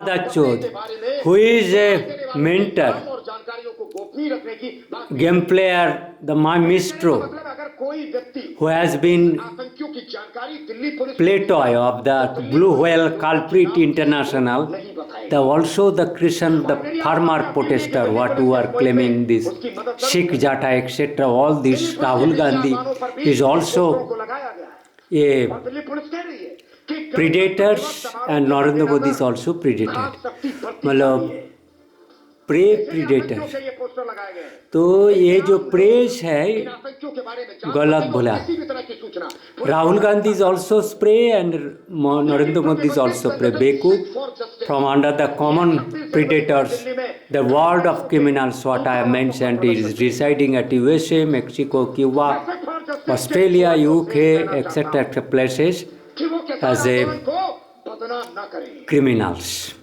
Chod, who is a mentor, game player, the maestro, who has been play toy of the Blue Whale Culprit International, also the Christian, the farmer protester, what who are claiming this Sikh Jata, etc. All this, Rahul Gandhi is also a predators and Narendra Modi is also predated. मतलब pray predator, तो ये जो press है गलत बोला. Rahul Gandhi is also spray and Narendra Modi is also spray. Beku from under the common predators, the world of criminals what I have mentioned is residing at USA, Mexico, Cuba, Australia, UK, etc. places as a criminals.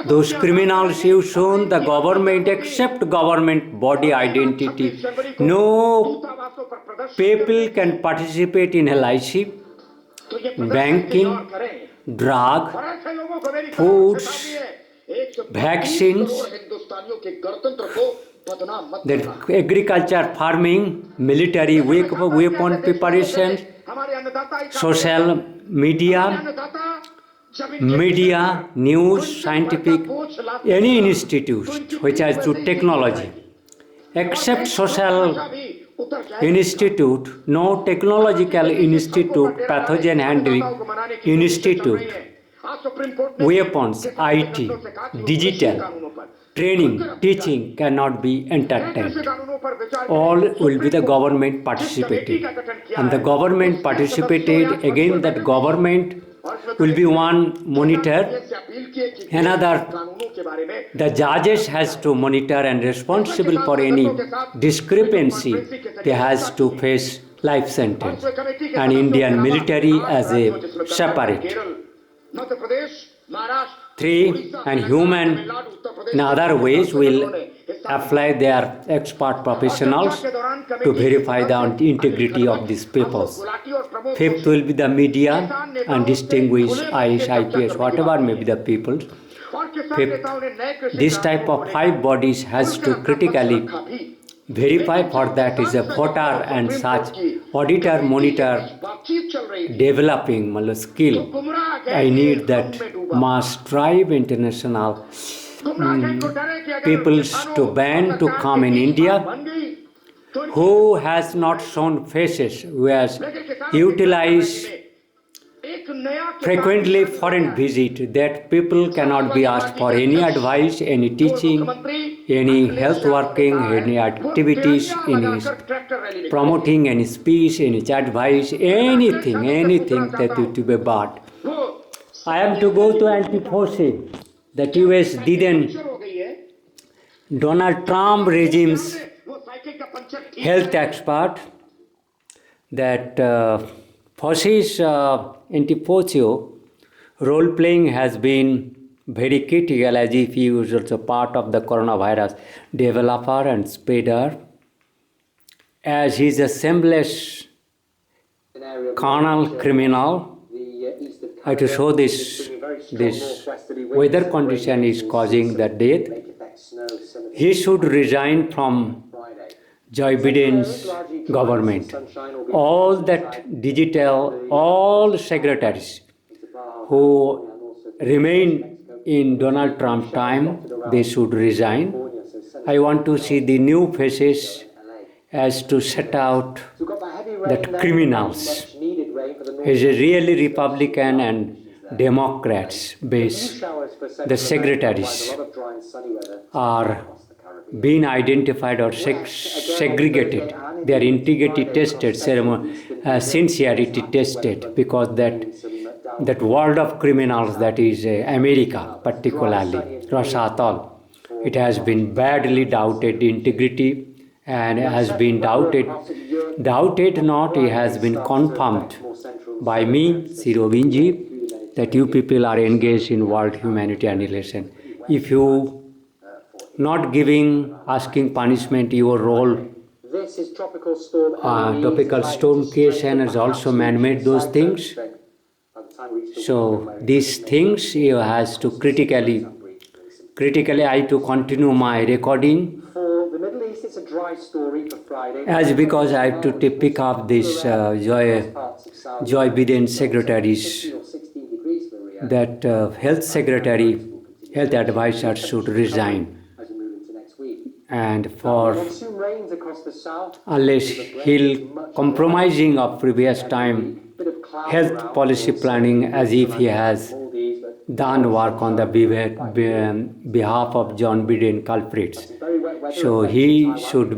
Those criminals have shown the government, except government body identity. No people can participate in LIC, banking, drug, foods, vaccines, then agriculture, farming, military weapon preparations, social media, news, scientific, any institute which has to technology, except social institute, no technological institute, pathogen handling institute, weapons, IT, digital, training, teaching cannot be entertained. All will be the government participated. And the government participated, again that government will be one monitor, another the judges has to monitor and responsible for any discrepancy they has to face life sentence, and Indian military as a separate. 3. And human in other ways will apply their expert professionals to verify the integrity of these papers. 5th will be the media and distinguished IAS, IPS, whatever may be the people. 5th, this type of 5 bodies has to critically verify. For that is a voter and such auditor, monitor, developing skill. I need that must drive international peoples to ban to come in India, who has not shown faces, who has utilized frequently foreign visit, that people cannot be asked for any advice, any teaching, any health working, any activities, any promoting, any speech, any advice, anything that is to be bought. I am to go to anti-force. The US didn't. Donald Trump regime's health expert that Fauci's anti-Fauci role-playing has been very critical, as if he was also part of the coronavirus developer and spreader, as he is a shameless carnal criminal. I have to show this weather condition is causing the death. He should resign from Joe Biden's government. All that digital, all secretaries who remain in Donald Trump's time, they should resign. I want to see the new faces as to set out that criminals. Is a really Republican and Democrats base. The secretaries are being identified or segregated. Their integrity tested, sincerity tested, because that world of criminals, that is America, particularly Russia, it has been badly doubted integrity, and has been doubted not, it has been confirmed by me, Siro Vinji, that you people are engaged in world humanity annihilation. If you not giving, asking punishment, your role, tropical storm case and has also man-made those things. So these things you has to critically I to continue my recording. For the Middle East, it's a dry story for Friday. As because I have to pick up this Joy Biden secretaries, that health secretary, health advisor should resign. And for unless he'll compromising of previous time health policy planning as if he has done work on the behalf of John Biden culprits. So he should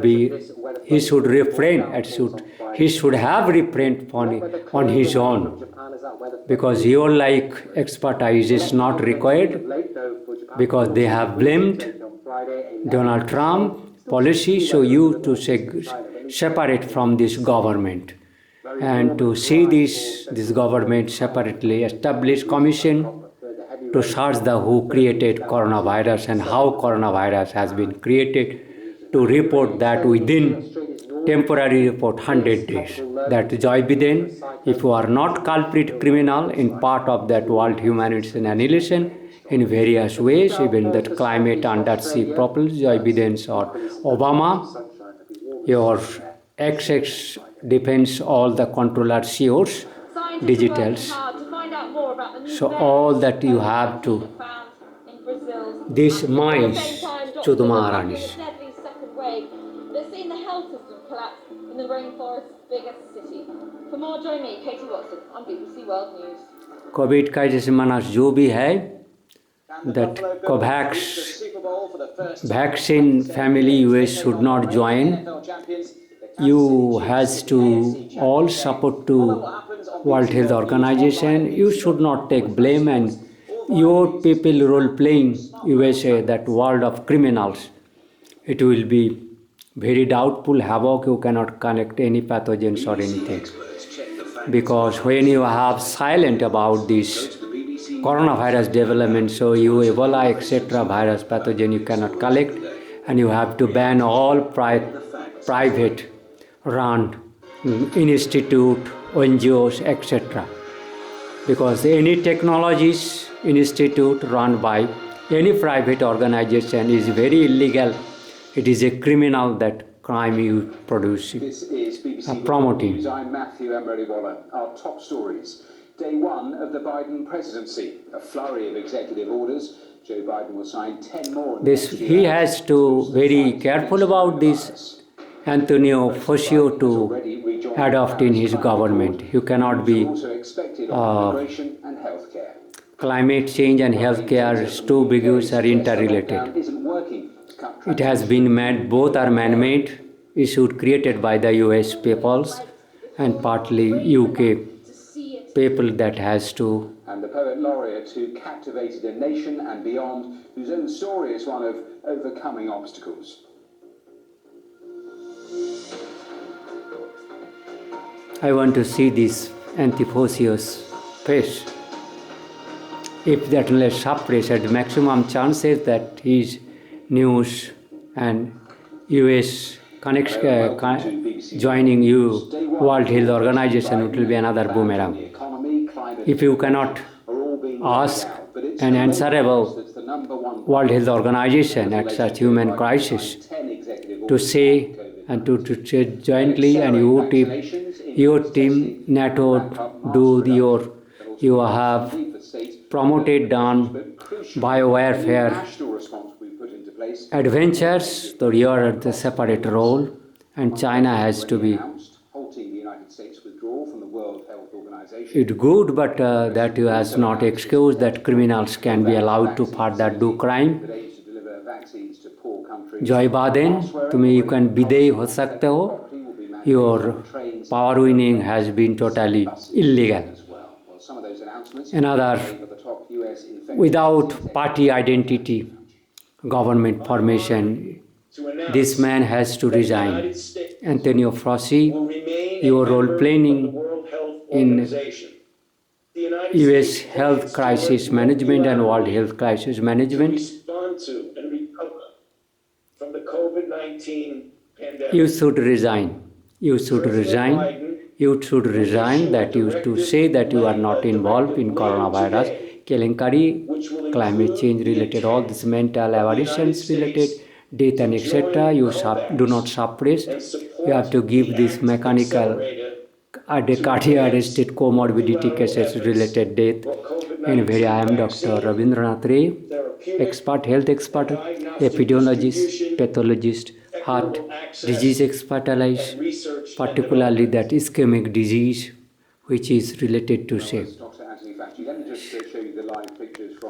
refrain, he should have refrained on his own, because your like expertise is not required, because they have blamed Donald Trump policy, so you to separate from this government and to see this government separately establish commission to search the who created coronavirus and how coronavirus has been created, to report that within temporary report 100 days that Joe Biden, if you are not culprit criminal in part of that World Humanitarian Annihilation in various ways, even that climate undersea proposals, Joe Biden's or Obama, your XX defense all the controller CEOs, digitals. So all that you have to, these mines to the Maharanis. They're seeing the health system collapse in the rainforest's biggest city. For more, join me, Katie Watson, on BBC World News. Covid का जैसे मानस जो भी है, that COVAX vaccine family US should not join. You has to all support to World Health Organization. You should not take blame, and your people role playing USA, that world of criminals. It will be very doubtful havoc. You cannot connect any pathogens or anything, because when you have silent about this coronavirus development, so you Ebola etc. virus pathogen you cannot collect, and you have to ban all private run institute, NGOs etc. Because any technologies institute run by any private organization is very illegal. It is a criminal that crime you produce. This is BBC promoting. News. I'm Matthew Emery-Waller. Our top stories. Day one of the Biden presidency. A flurry of executive orders. Joe Biden will sign 10 more. He has to very careful about this Antonio Fauci to adopt in his government. You cannot be climate change and healthcare, two big issues are interrelated. It has been made, both are man-made, issues created by the US peoples and partly UK people that has to. And the poet laureate who captivated a nation and beyond, whose own story is one of overcoming obstacles. I want to see this Antiphosius face. If that less suppressed, maximum chances that his news and US joining World Health Organization, it will be another boomerang. If you cannot ask an answerable World Health Organization at such human crisis to say and to jointly, and your team NATO do you have promoted done biowarfare adventures, so you are at the separate role, and China has to be. It's good, but that you has not excused that criminals can be allowed to further do crime. Joe Biden, तुम्हें you can विदेय हो सकते हो. Your power winning has been totally illegal. Another, without party identity, government formation, this man has to resign. Antonio Fauci, your role playing in US health crisis management and World Health Crisis Management. You should resign. You should resign. you should resign, that you to say that you are not involved in coronavirus, Kelenkari, climate change related, all these mental aberrations related, death and etc. You do not suppress. You have to give this mechanical cardiac arrested comorbidity cases related death. Anyway, I am Dr. Rabindranath Ray, expert, health expert, epidemiologist, pathologist, heart disease expertise, particularly that ischemic disease which is related to, say, Dr. Anthony Fauci. Let me just show you the live pictures from